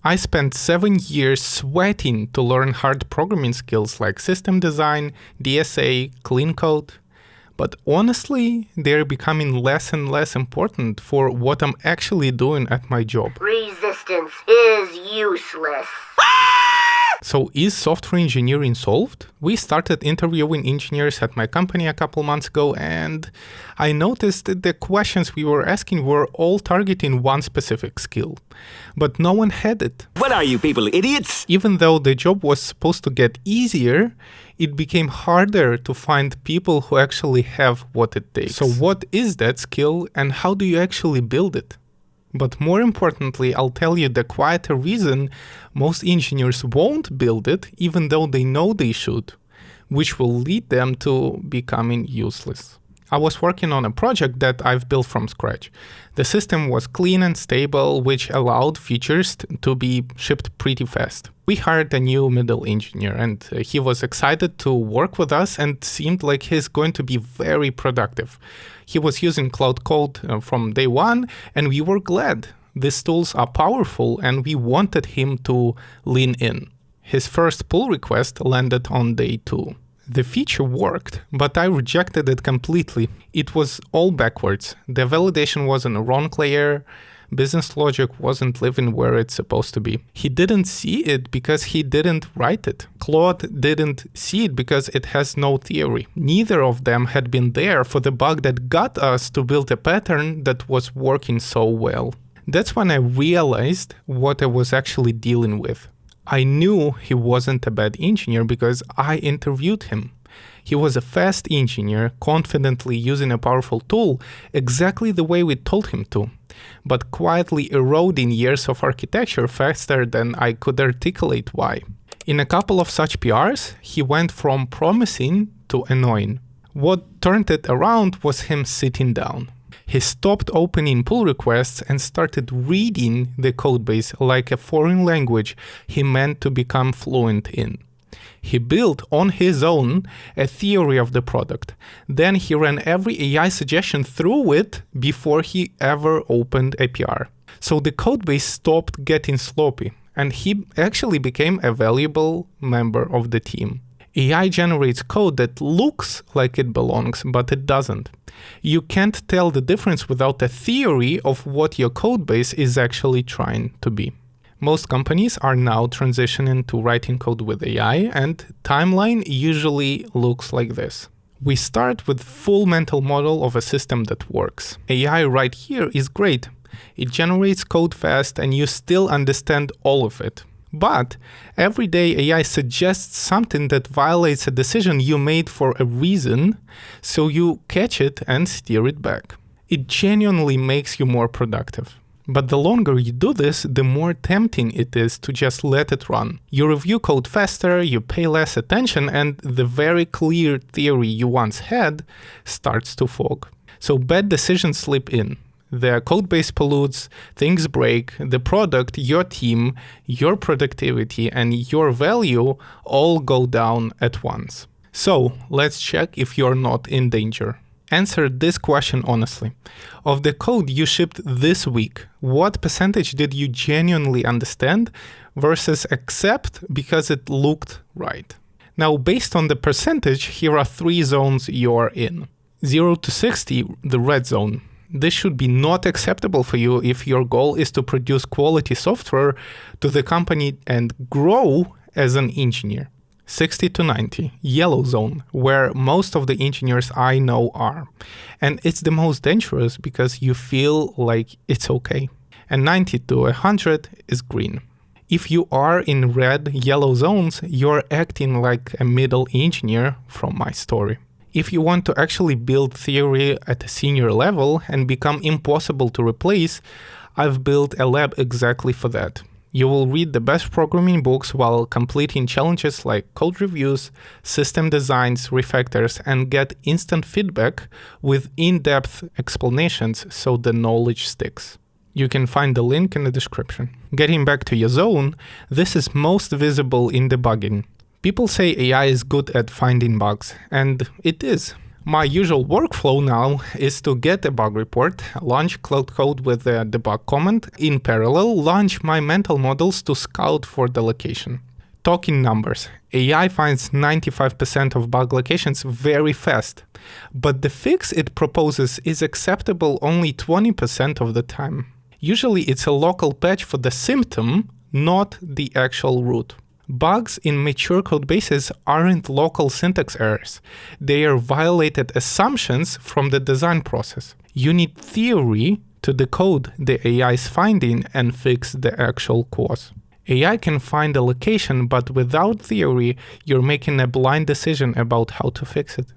I spent 7 years sweating to learn hard programming skills like system design, DSA, clean code. But honestly, they're becoming less and less important for what I'm actually doing at my job. Resistance is useless. So is software engineering solved? We started interviewing engineers at my company a couple months ago, and I noticed that the questions we were asking were all targeting one specific skill. But no one had it. What are you people, idiots? Even though the job was supposed to get easier, it became harder to find people who actually have what it takes. So what is that skill and how do you actually build it? But more importantly, I'll tell you the quieter reason most engineers won't build it even though they know they should, which will lead them to becoming useless. I was working on a project that I've built from scratch. The system was clean and stable, which allowed features to be shipped pretty fast. We hired a new middle engineer and he was excited to work with us and seemed like he's going to be very productive. He was using Cloud Code from day one and we were glad. These tools are powerful and we wanted him to lean in. His first pull request landed on day 2. The feature worked, but I rejected it completely. It was all backwards. The validation was on a wrong layer. Business logic wasn't living where it's supposed to be. He didn't see it because he didn't write it. Claude didn't see it because it has no theory. Neither of them had been there for the bug that got us to build a pattern that was working so well. That's when I realized what I was actually dealing with. I knew he wasn't a bad engineer because I interviewed him. He was a fast engineer, confidently using a powerful tool exactly the way we told him to, but quietly eroding years of architecture faster than I could articulate why. In a couple of such PRs, he went from promising to annoying. What turned it around was him sitting down. He stopped opening pull requests and started reading the codebase like a foreign language he meant to become fluent in. He built on his own a theory of the product. Then he ran every AI suggestion through it before he ever opened a PR. So the codebase stopped getting sloppy, and he actually became a valuable member of the team. AI generates code that looks like it belongs, but it doesn't. You can't tell the difference without a theory of what your codebase is actually trying to be. Most companies are now transitioning to writing code with AI, and timeline usually looks like this. We start with full mental model of a system that works. AI right here is great. It generates code fast and you still understand all of it. But every day AI suggests something that violates a decision you made for a reason, so you catch it and steer it back. It genuinely makes you more productive. But the longer you do this, the more tempting it is to just let it run. You review code faster, you pay less attention, and the very clear theory you once had starts to fog. So bad decisions slip in. The codebase pollutes, things break, the product, your team, your productivity, and your value all go down at once. So let's check if you're not in danger. Answer this question honestly. Of the code you shipped this week, what percentage did you genuinely understand versus accept because it looked right? Now, based on the percentage, here are 3 zones you're in. 0 to 60, the red zone. This should be not acceptable for you if your goal is to produce quality software to the company and grow as an engineer. 60 to 90, yellow zone, where most of the engineers I know are. And it's the most dangerous because you feel like it's okay. And 90 to 100 is green. If you are in red, yellow zones, you're acting like a middle engineer from my story. If you want to actually build theory at a senior level and become impossible to replace, I've built a lab exactly for that. You will read the best programming books while completing challenges like code reviews, system designs, refactors, and get instant feedback with in-depth explanations so the knowledge sticks. You can find the link in the description. Getting back to your zone, this is most visible in debugging. People say AI is good at finding bugs, and it is. My usual workflow now is to get a bug report, launch Cloud Code with a debug comment, in parallel launch my mental models to scout for the location. Talking numbers, AI finds 95% of bug locations very fast, but the fix it proposes is acceptable only 20% of the time. Usually it's a local patch for the symptom, not the actual root. Bugs in mature codebases aren't local syntax errors. They are violated assumptions from the design process. You need theory to decode the AI's finding and fix the actual cause. AI can find a location, but without theory, you're making a blind decision about how to fix it.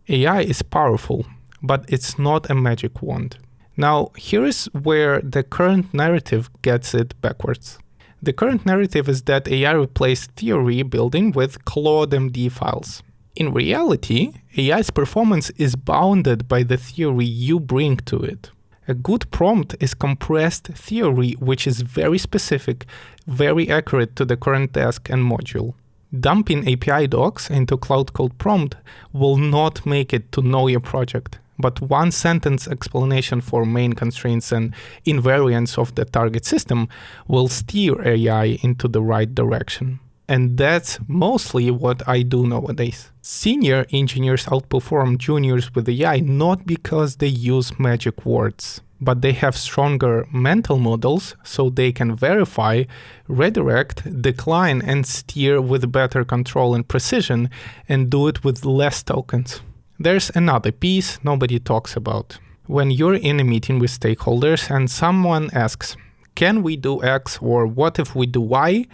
AI is powerful, but it's not a magic wand. Now, here is where the current narrative gets it backwards. The current narrative is that AI replaced theory building with Claude MD files. In reality, AI's performance is bounded by the theory you bring to it. A good prompt is compressed theory which is very specific, very accurate to the current task and module. Dumping API docs into Cloud Code prompt will not make it to know your project, but one sentence explanation for main constraints and invariants of the target system will steer AI into the right direction. And that's mostly what I do nowadays. Senior engineers outperform juniors with AI not because they use magic words, but they have stronger mental models so they can verify, redirect, decline, and steer with better control and precision, and do it with less tokens. There's another piece nobody talks about. When you're in a meeting with stakeholders and someone asks, can we do X or what if we do Y?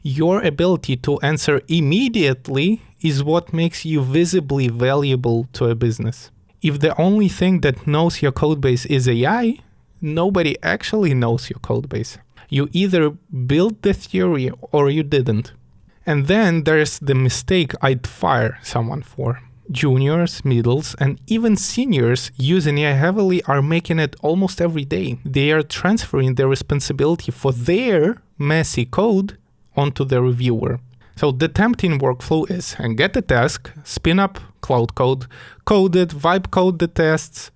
Your ability to answer immediately is what makes you visibly valuable to a business. If the only thing that knows your codebase is AI, nobody actually knows your codebase. You either built the theory or you didn't. And then there's the mistake I'd fire someone for. Juniors, middles, and even seniors using AI heavily are making it almost every day. They are transferring their responsibility for their messy code onto the reviewer. So the tempting workflow is get the task, spin up Cloud Code, code it, vibe code the tests,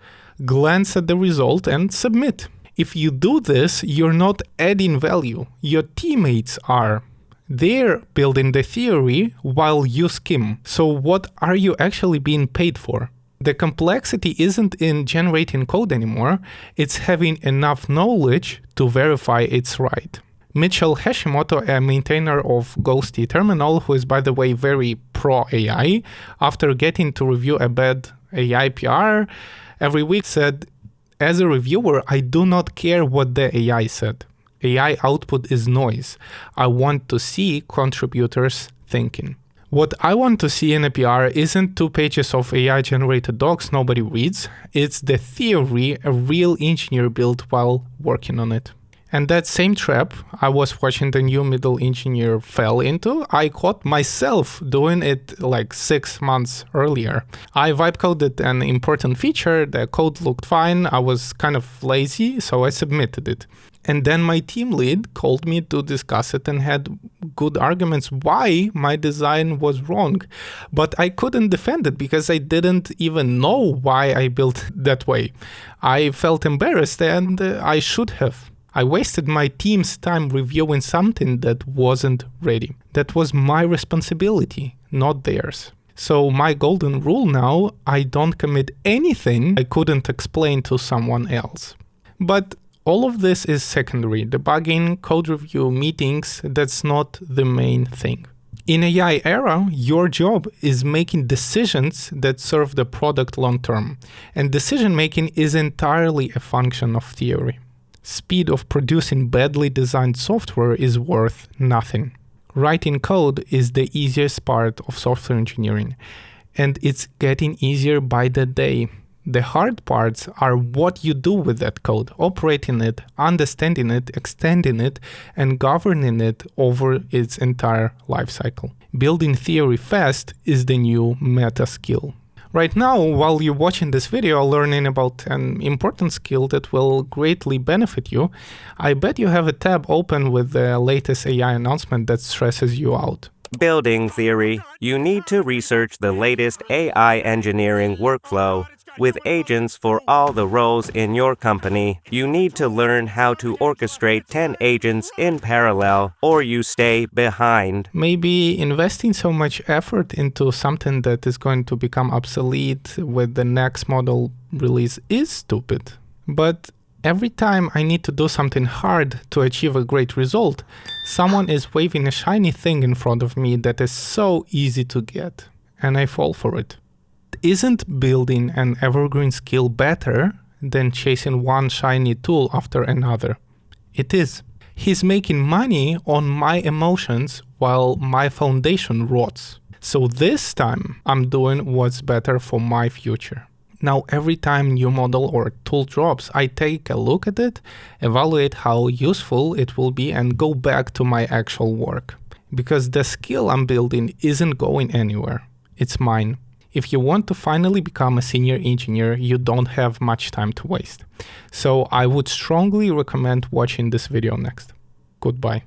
glance at the result, and submit. If you do this, you're not adding value. Your teammates are. They're building the theory while you skim. So what are you actually being paid for? The complexity isn't in generating code anymore. It's having enough knowledge to verify it's right. Mitchell Hashimoto, a maintainer of Ghosty Terminal, who is, by the way, very pro-AI, after getting to review a bad AI PR every week said, as a reviewer, I do not care what the AI said. AI output is noise. I want to see contributors thinking. What I want to see in a PR isn't 2 pages of AI-generated docs nobody reads. It's the theory a real engineer built while working on it. And that same trap I was watching the new middle engineer fell into, I caught myself doing it like 6 months earlier. I vibe coded an important feature, the code looked fine, I was kind of lazy, so I submitted it. And then my team lead called me to discuss it and had good arguments why my design was wrong. But I couldn't defend it because I didn't even know why I built that way. I felt embarrassed and I should have. I wasted my team's time reviewing something that wasn't ready. That was my responsibility, not theirs. So my golden rule now, I don't commit anything I couldn't explain to someone else. But all of this is secondary. Debugging, code review, meetings, that's not the main thing. In AI era, your job is making decisions that serve the product long term. And decision making is entirely a function of theory. Speed of producing badly designed software is worth nothing. Writing code is the easiest part of software engineering, and it's getting easier by the day. The hard parts are what you do with that code, operating it, understanding it, extending it, and governing it over its entire lifecycle. Building theory fast is the new meta skill. Right now, while you're watching this video, learning about an important skill that will greatly benefit you, I bet you have a tab open with the latest AI announcement that stresses you out. Building theory. You need to research the latest AI engineering workflow. With agents for all the roles in your company, you need to learn how to orchestrate 10 agents in parallel, or you stay behind. Maybe investing so much effort into something that is going to become obsolete with the next model release is stupid. But every time I need to do something hard to achieve a great result, someone is waving a shiny thing in front of me that is so easy to get, and I fall for it. Isn't building an evergreen skill better than chasing one shiny tool after another? It is. He's making money on my emotions while my foundation rots. So this time I'm doing what's better for my future. Now every time new model or tool drops, I take a look at it, evaluate how useful it will be, and go back to my actual work. Because the skill I'm building isn't going anywhere. It's mine. If you want to finally become a senior engineer, you don't have much time to waste. So I would strongly recommend watching this video next. Goodbye.